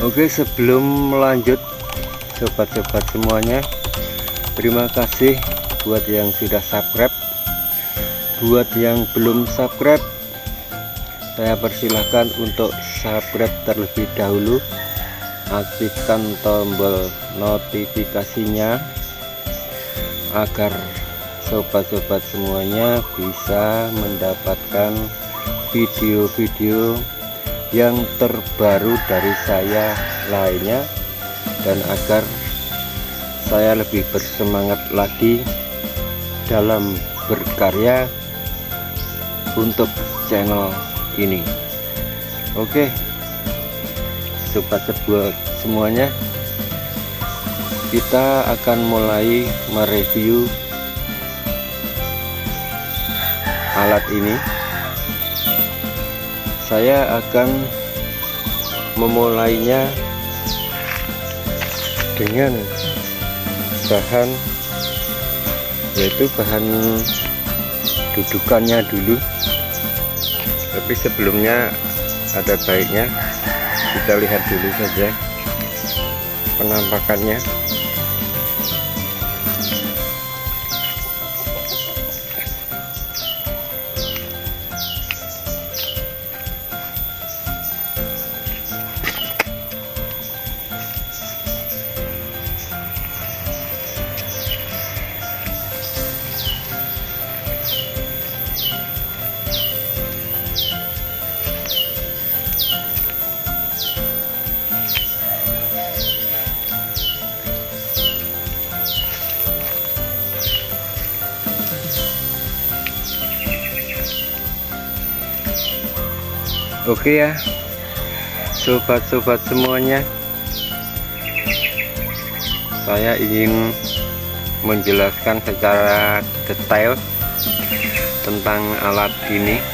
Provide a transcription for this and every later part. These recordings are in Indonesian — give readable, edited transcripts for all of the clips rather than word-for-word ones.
Oke, sebelum melanjut sobat-sobat semuanya, terima kasih buat yang sudah subscribe. Buat yang belum subscribe, saya persilahkan untuk subscribe terlebih dahulu, aktifkan tombol notifikasinya agar sobat-sobat semuanya bisa mendapatkan video-video yang terbaru dari saya lainnya, dan agar saya lebih bersemangat lagi dalam berkarya untuk channel ini. Oke, sobat-sobat semuanya, kita akan mulai mereview alat ini. Saya akan memulainya dengan bahan, yaitu bahan dudukannya dulu. Tapi sebelumnya ada baiknya kita lihat dulu saja penampakannya. Oke ya, sobat-sobat semuanya, saya ingin menjelaskan secara detail tentang alat ini,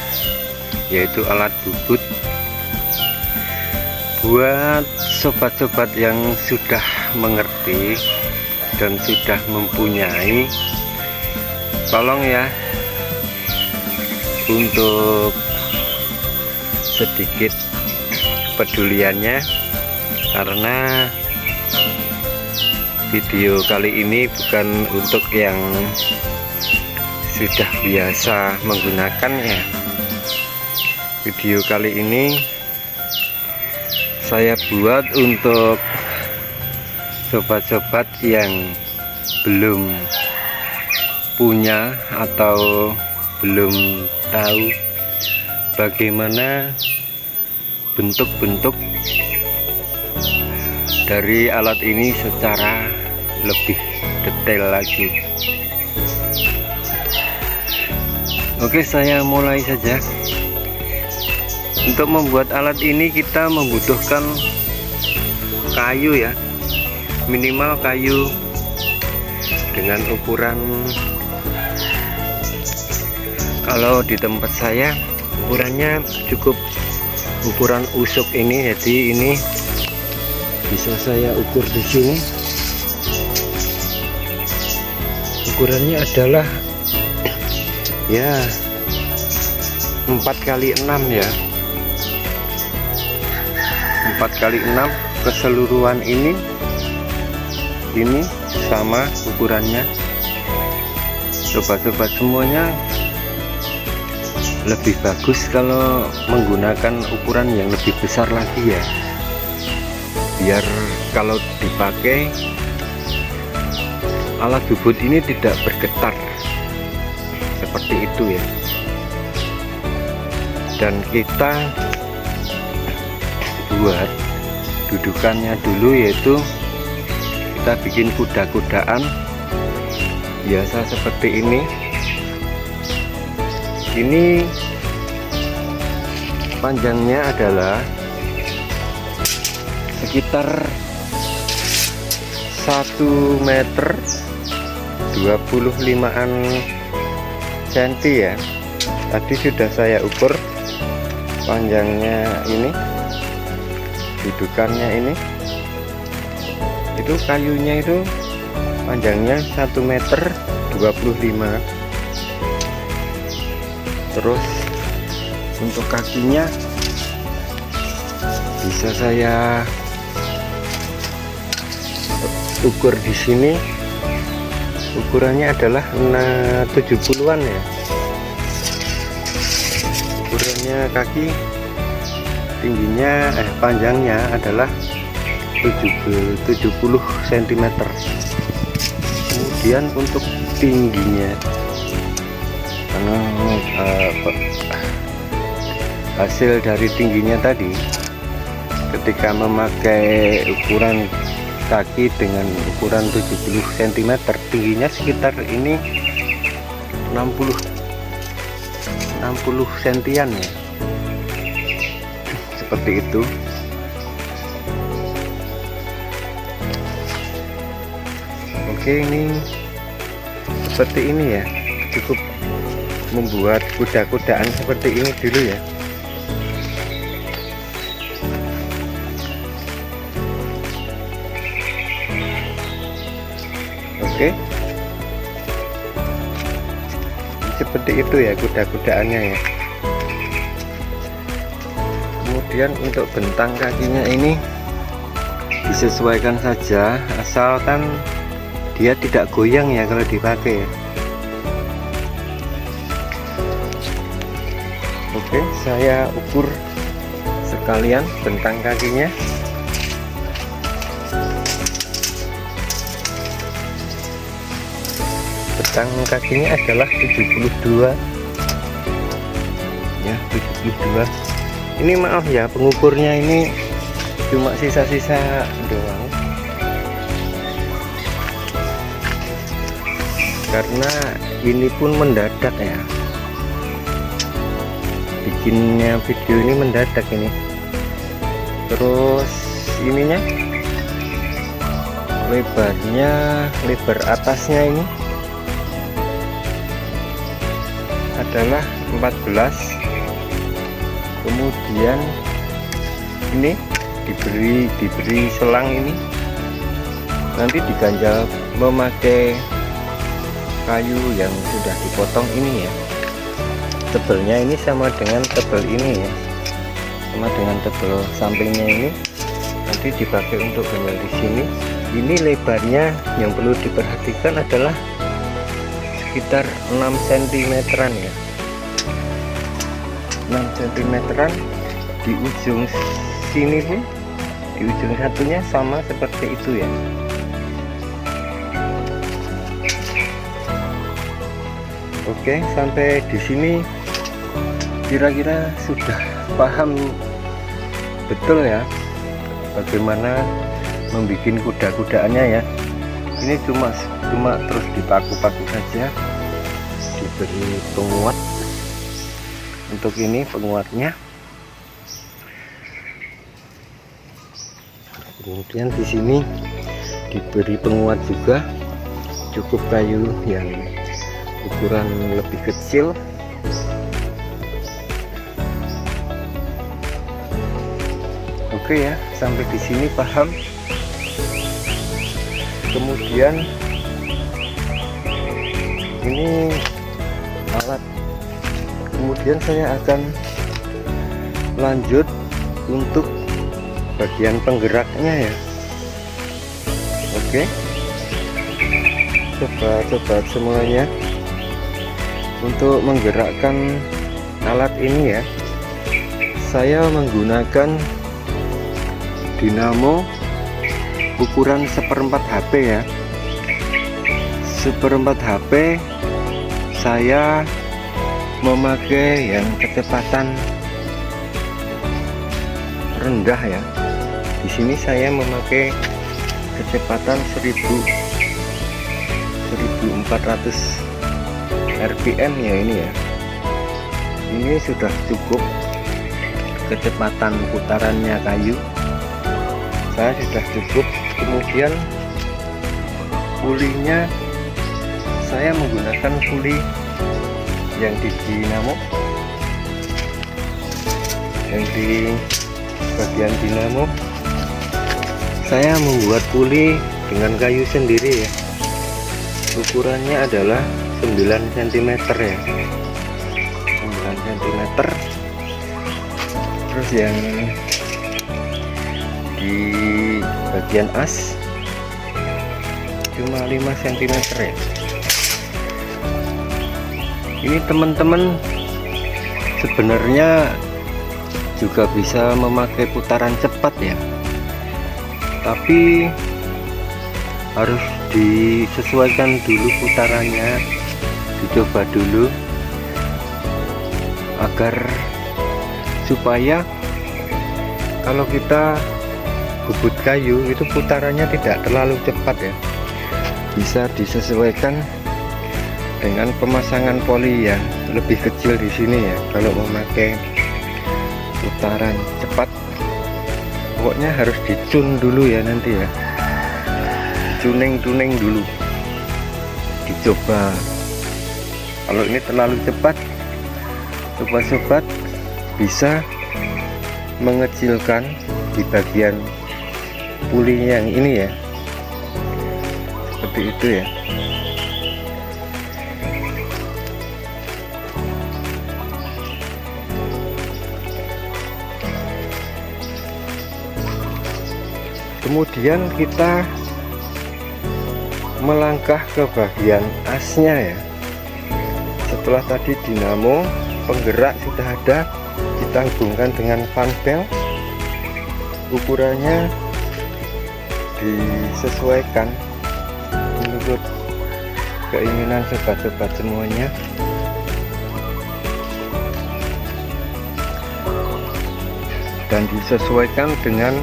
yaitu alat bubut. Buat sobat-sobat yang sudah mengerti dan sudah mempunyai, tolong ya untuk sedikit kepeduliannya, karena video kali ini bukan untuk yang sudah biasa menggunakannya. Video kali ini saya buat untuk sobat-sobat yang belum punya atau belum tahu bagaimana bentuk-bentuk dari alat ini secara lebih detail lagi. Oke, saya mulai saja. Untuk membuat alat ini kita membutuhkan kayu ya, minimal kayu dengan ukuran, kalau di tempat saya ukurannya cukup ukuran usuk ini, jadi ini bisa saya ukur di sini. Ukurannya adalah ya 4x6 ya, 4x6 keseluruhan ini sama ukurannya. Sobat-sobat semuanya, lebih bagus kalau menggunakan ukuran yang lebih besar lagi ya, biar kalau dipakai alat bubut ini tidak bergetar seperti itu ya. Dan kita buat dudukannya dulu, yaitu kita bikin kuda-kudaan biasa seperti ini. Ini panjangnya adalah sekitar 1 meter 25-an cm ya. Tadi sudah saya ukur panjangnya ini, dudukannya ini, itu kayunya itu panjangnya 1 meter 25. Terus untuk kakinya bisa saya ukur di sini ukurannya adalah 70-an ya. Ukurannya kaki tingginya panjangnya adalah 70 cm. Kemudian untuk tingginya hasil dari tingginya tadi, ketika memakai ukuran kaki dengan ukuran 70 cm, tingginya sekitar ini 60 sentian ya, seperti itu. Oke, ini seperti ini ya, cukup membuat kuda-kudaan seperti ini dulu ya. Oke, seperti itu ya kuda-kudaannya ya. Kemudian untuk bentang kakinya ini disesuaikan saja, asalkan dia tidak goyang ya kalau dipakai ya. Oke, saya ukur sekalian bentang kakinya. Bentang kakinya adalah 72 ya, 72. Ini maaf ya, pengukurnya ini cuma sisa-sisa doang, karena ini pun mendadak ya, bikinnya video ini mendadak ini. Terus ininya lebar atasnya ini adalah 14. Kemudian ini diberi selang, ini nanti diganjal memakai kayu yang sudah dipotong ini ya. Tebelnya ini sama dengan tebel ini ya, sama dengan tebel sampingnya ini, nanti dipakai untuk ganjal di sini. Ini lebarnya yang perlu diperhatikan adalah sekitar 6 cm ya, 6 cm. Di ujung sini pun, di ujung satunya sama seperti itu ya. Oke, sampai di sini kira-kira sudah paham betul ya bagaimana membuat kuda-kudaannya ya. Ini cuma terus dipaku-paku saja, diberi penguat. Untuk ini penguatnya. Kemudian di sini diberi penguat juga, cukup kayu yang ukuran lebih kecil. Oke ya, sampai di sini paham. Kemudian ini alat. Kemudian saya akan lanjut untuk bagian penggeraknya ya. Oke, coba semuanya. Untuk menggerakkan alat ini ya, saya menggunakan dinamo ukuran 1/4 HP ya. 1/4 HP. Saya memakai yang kecepatan rendah ya. Di sini saya memakai kecepatan 1400 RPM ya ini ya. Ini sudah cukup kecepatan putarannya kayu. Saya sudah cukup. Kemudian pulinya saya menggunakan puli yang di dinamo, yang di bagian dinamo saya membuat puli dengan kayu sendiri ya. Ukurannya adalah 9 cm ya, 9 cm. Terus yang di bagian as cuma 5 cm ya. Ini teman-teman sebenarnya juga bisa memakai putaran cepat ya, tapi harus disesuaikan dulu putarannya, dicoba dulu agar supaya kalau kita bubut kayu itu putarannya tidak terlalu cepat ya, bisa disesuaikan dengan pemasangan poli yang lebih kecil di sini ya. Kalau memakai putaran cepat pokoknya harus dicun dulu ya, nanti ya dicuning dulu, dicoba. Kalau ini terlalu cepat, sobat-sobat bisa mengecilkan di bagian puli yang ini ya, seperti itu ya. Kemudian kita melangkah ke bagian asnya ya. Setelah tadi dinamo penggerak sudah ada, kita hubungkan dengan fan belt. Ukurannya disesuaikan menurut keinginan sobat-sobat semuanya. Dan disesuaikan dengan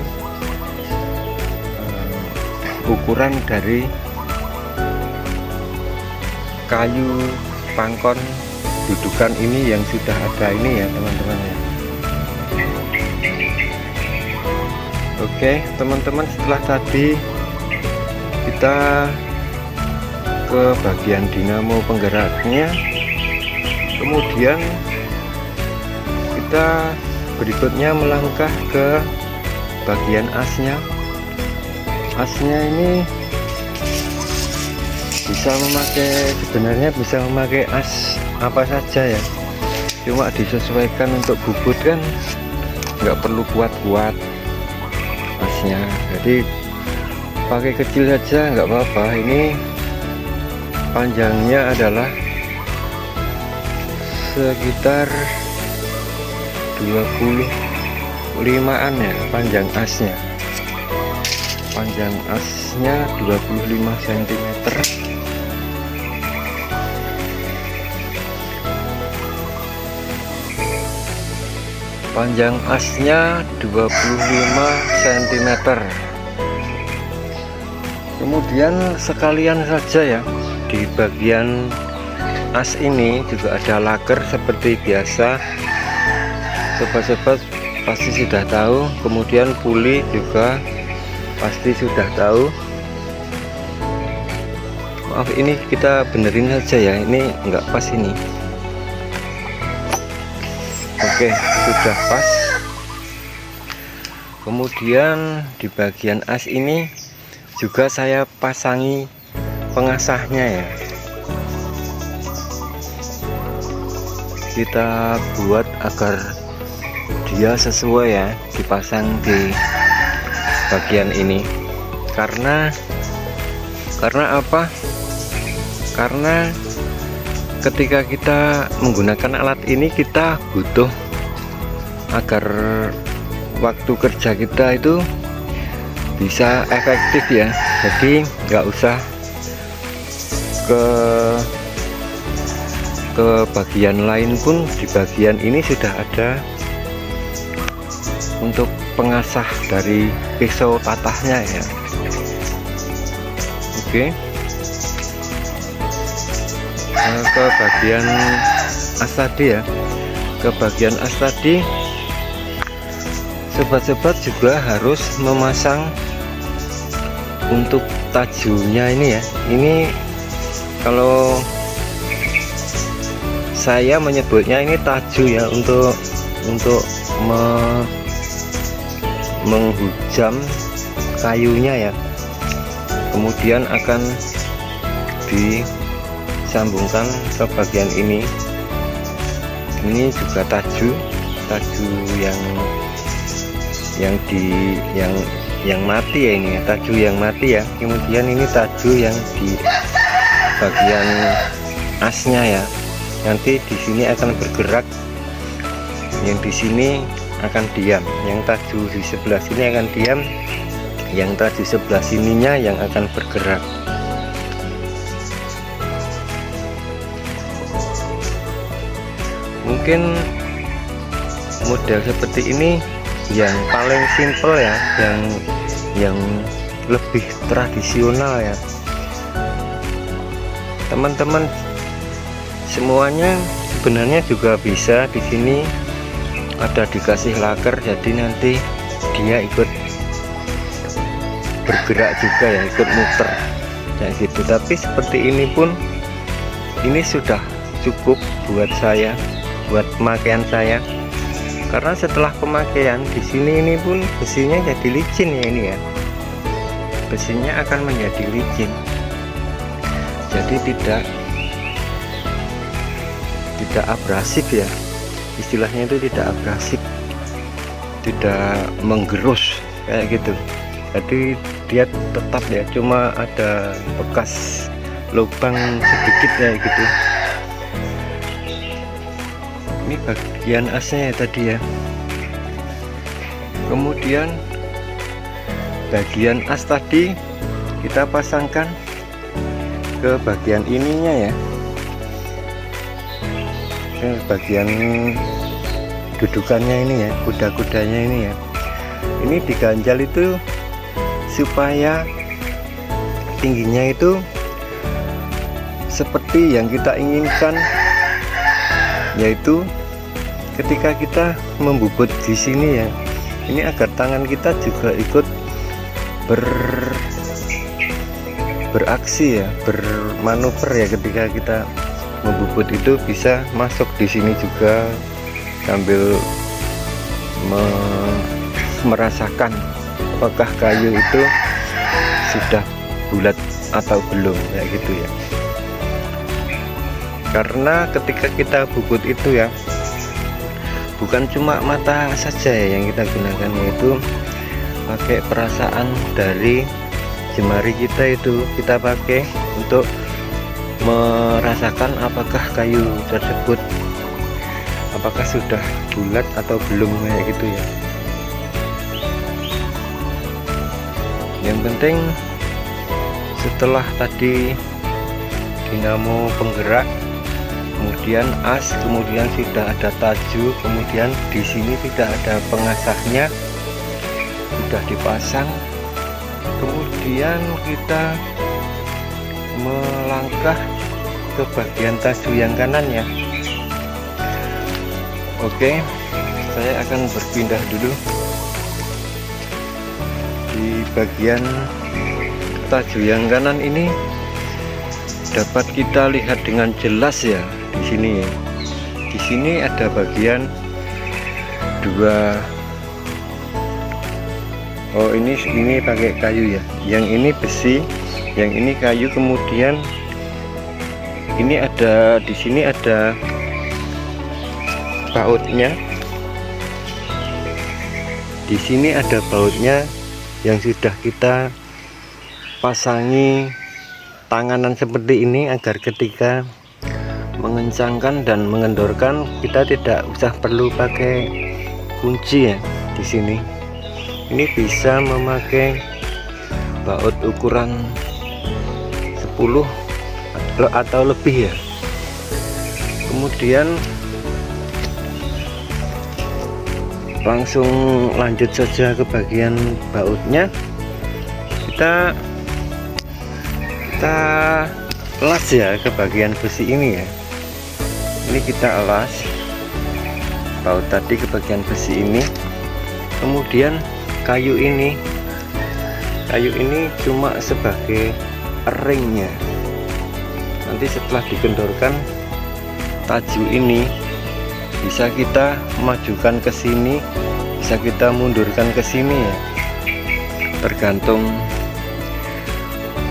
ukuran dari kayu pangkon dudukan ini yang sudah ada ini ya teman-teman ya. Oke teman-teman, setelah tadi kita ke bagian dinamo penggeraknya, kemudian kita berikutnya melangkah ke bagian asnya. Asnya ini bisa memakai, sebenarnya bisa memakai as apa saja ya, cuma disesuaikan untuk bubut kan nggak perlu kuat-kuat asnya, jadi pakai kecil saja nggak apa-apa. Ini panjangnya adalah sekitar 25an ya panjang asnya. Panjang asnya 25 cm. Panjang asnya 25 cm. Kemudian sekalian saja ya, di bagian as ini juga ada laker seperti biasa. Sobat-sobat pasti sudah tahu. Kemudian puli juga pasti sudah tahu. Maaf, ini kita benerin saja ya, ini enggak pas ini. Oke, sudah pas. Kemudian di bagian as ini juga saya pasangi pengasahnya ya. Kita buat agar dia sesuai ya, dipasang di bagian ini. Karena apa? Karena ketika kita menggunakan alat ini kita butuh agar waktu kerja kita itu bisa efektif ya. Jadi nggak usah ke bagian lain pun, di bagian ini sudah ada untuk pengasah dari pisau tatahnya ya. Oke. Ke bagian as tadi ya, ke bagian as tadi sobat-sobat juga harus memasang untuk tajunya ini ya. Ini kalau saya menyebutnya ini taju ya, untuk menghujam kayunya ya, kemudian akan disambungkan ke bagian ini. Ini juga taju yang yang mati ya, ini ya, taju yang mati ya. Kemudian ini taju yang di bagian asnya ya. Nanti di sini akan bergerak, yang di sini akan diam, yang taju di sebelah sini akan diam, yang taju sebelah sininya yang akan bergerak. Mungkin model seperti ini yang paling simple ya, yang lebih tradisional ya. Teman-teman semuanya sebenarnya juga bisa. Di sini ada dikasih laker, jadi nanti dia ikut bergerak juga ya, ikut muter kayak gitu. Tapi seperti ini pun ini sudah cukup buat saya, buat pemakaian saya. Karena setelah pemakaian di sini ini pun besinya jadi licin ya, ini ya. Besinya akan menjadi licin. Jadi tidak abrasif ya. Istilahnya itu tidak abrasif. Tidak menggerus kayak gitu. Jadi dia tetap ya, cuma ada bekas lubang sedikit ya gitu. Ini bagian asnya ya tadi ya. Kemudian bagian as tadi kita pasangkan ke bagian ininya ya, ke bagian dudukannya ini ya, kuda-kudanya ini ya. Ini diganjal itu supaya tingginya itu seperti yang kita inginkan, yaitu ketika kita membubut di sini ya, ini agar tangan kita juga ikut beraksi ya, bermanuver ya. Ketika kita membubut itu bisa masuk di sini juga sambil merasakan apakah kayu itu sudah bulat atau belum ya gitu ya. Karena ketika kita bubut itu ya, bukan cuma mata saja ya yang kita gunakan, yaitu pakai perasaan dari jemari kita itu kita pakai untuk merasakan apakah kayu tersebut apakah sudah bulat atau belum kayak gitu ya. Yang penting setelah tadi dinamo penggerak, kemudian as, kemudian sudah ada taju, kemudian di sini tidak ada pengasahnya, sudah dipasang, kemudian kita melangkah ke bagian taju yang kanan ya. Oke, saya akan berpindah dulu di bagian taju yang kanan ini. Dapat kita lihat dengan jelas ya di sini. Di sini ada bagian dua. Oh, ini pakai kayu ya. Yang ini besi, yang ini kayu. Kemudian ini ada di sini ada bautnya. Di sini ada bautnya yang sudah kita pasangi tanganan seperti ini agar ketika mengencangkan dan mengendorkan kita tidak usah perlu pakai kunci ya. Di sini ini bisa memakai baut ukuran 10 atau lebih ya. Kemudian langsung lanjut saja ke bagian bautnya. Kita las ya ke bagian besi ini ya. Ini kita las baut tadi ke bagian besi ini. Kemudian kayu ini cuma sebagai ringnya. Nanti setelah dikendorkan, taju ini bisa kita majukan ke sini, bisa kita mundurkan ke sini ya. Tergantung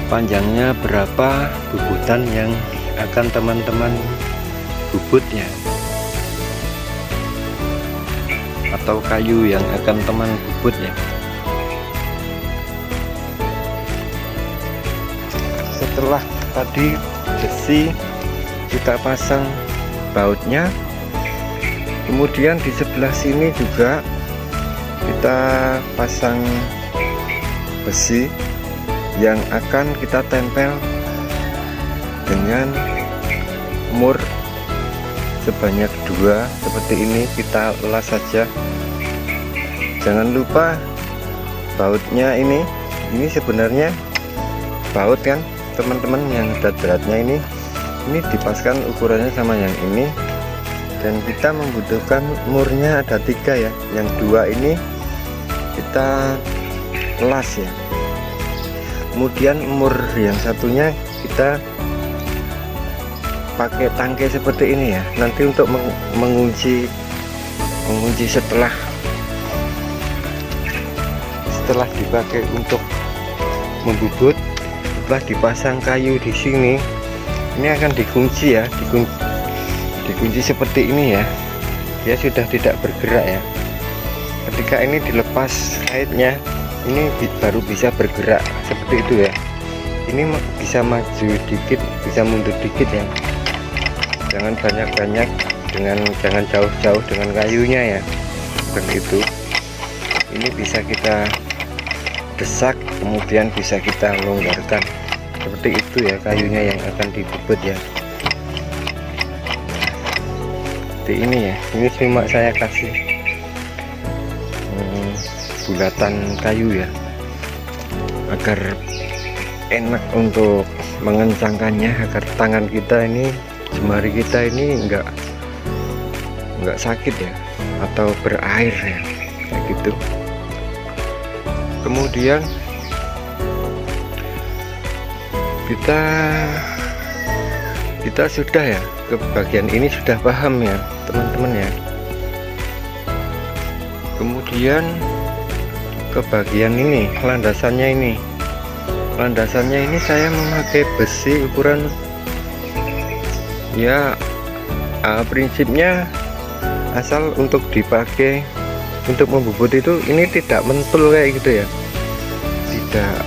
panjangnya berapa bubutan yang akan teman-teman bubutnya, atau kayu yang akan teman bubut ya. setelah tadi besi kita pasang bautnya, kemudian di sebelah sini juga kita pasang besi yang akan kita tempel dengan mur sebanyak 2 seperti ini. Kita las saja, jangan lupa bautnya ini sebenarnya baut kan teman-teman, yang berat-beratnya ini dipaskan ukurannya sama yang ini, dan kita membutuhkan murnya ada 3 ya, yang 2 ini kita las ya, kemudian mur yang satunya kita pakai tangkai seperti ini ya, nanti untuk mengunci setelah dipakai untuk membubut. Setelah dipasang kayu di sini, ini akan dikunci ya, dikunci seperti ini ya, dia sudah tidak bergerak ya. Ketika ini dilepas kaitnya, ini baru bisa bergerak seperti itu ya. Ini bisa maju dikit, bisa mundur dikit ya, jangan banyak-banyak, jangan jauh-jauh dengan kayunya ya, seperti itu. Ini bisa kita desak, kemudian bisa kita longgarkan seperti itu ya, kayunya yang akan dibubut ya. Seperti ini ya, ini cuma saya kasih bulatan kayu ya, agar enak untuk mengencangkannya, agar tangan kita ini, jemari kita ini enggak sakit ya, atau berair ya, kayak gitu. Kemudian kita sudah ya, ke bagian ini sudah paham ya teman-teman ya. Kemudian ke bagian ini, landasannya ini saya memakai besi ukuran ya, prinsipnya asal untuk dipakai untuk membubut itu, ini tidak mentul kayak gitu ya, tidak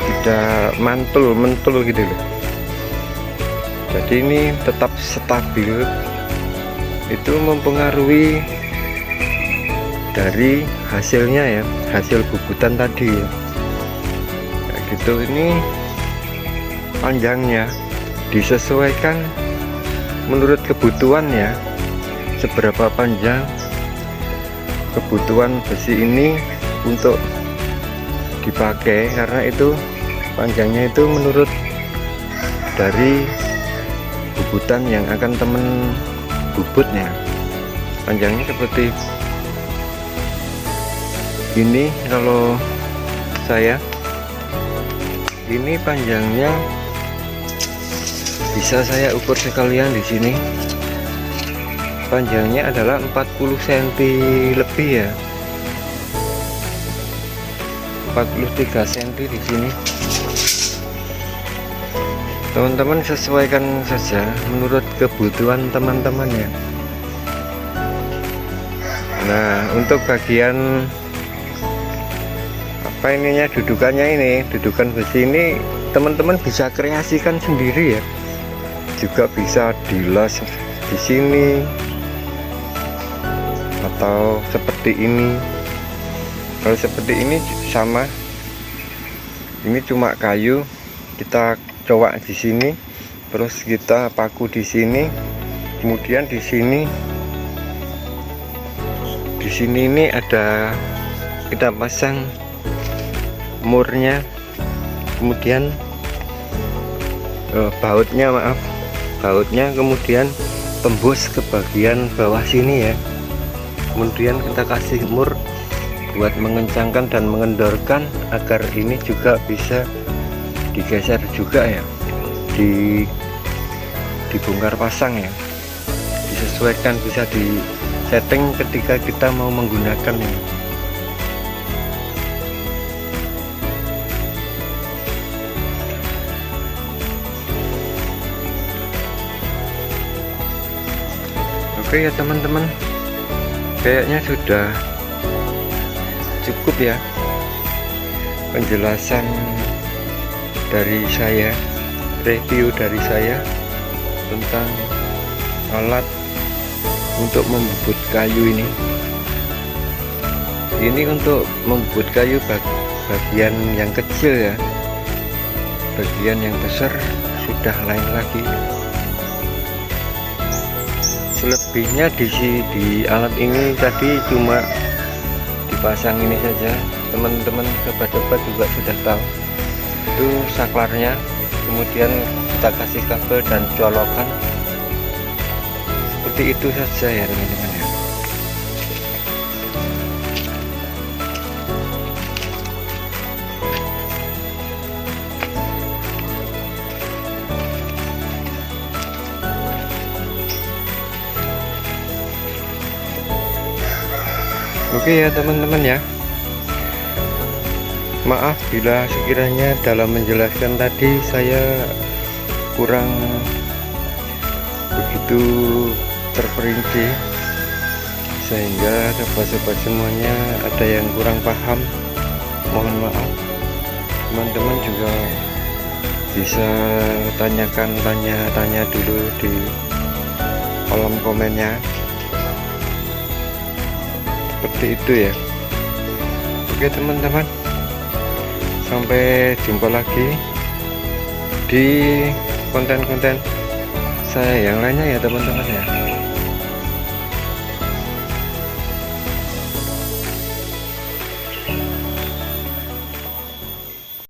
tidak mentul gitu loh. Jadi ini tetap stabil, itu mempengaruhi dari hasilnya ya, hasil bubutan tadi ya, kayak gitu. Ini panjangnya disesuaikan menurut kebutuhan ya, seberapa panjang kebutuhan besi ini untuk dipakai, karena itu panjangnya itu menurut dari bubutan yang akan temen bubutnya. Panjangnya seperti ini, kalau saya ini panjangnya bisa saya ukur sekalian di sini. Panjangnya adalah 40 cm lebih ya, 43 cm di sini. Teman-teman sesuaikan saja menurut kebutuhan teman-teman ya. Nah, untuk bagian dudukan besi ini teman-teman bisa kreasikan sendiri ya, juga bisa dilas di sini atau seperti ini. Kalau seperti ini sama, ini cuma kayu, kita cowak di sini, terus kita paku di sini, kemudian di sini ini ada, kita pasang murnya, kemudian bautnya kemudian tembus ke bagian bawah sini ya, kemudian kita kasih mur buat mengencangkan dan mengendorkan agar ini juga bisa digeser juga ya, dibongkar pasang ya, disesuaikan, bisa di setting ketika kita mau menggunakannya. Oke ya teman-teman, kayaknya sudah cukup ya penjelasan dari saya, review dari saya tentang alat untuk membubut kayu ini. Ini untuk membubut kayu bagian yang kecil ya, bagian yang besar sudah lain lagi. Selebihnya di alat ini tadi cuma dipasang ini saja. Teman-teman sobat-sobat juga sudah tahu itu saklarnya, kemudian kita kasih kabel dan colokan, seperti itu saja ya teman-teman ya. Oke ya teman-teman ya, maaf bila sekiranya dalam menjelaskan tadi saya kurang begitu terperinci, sehingga sobat-sobat semuanya ada yang kurang paham, mohon maaf. Teman-teman juga bisa tanya dulu di kolom komennya, seperti itu ya. Oke teman-teman, sampai jumpa lagi di konten-konten saya yang lainnya ya teman-teman ya.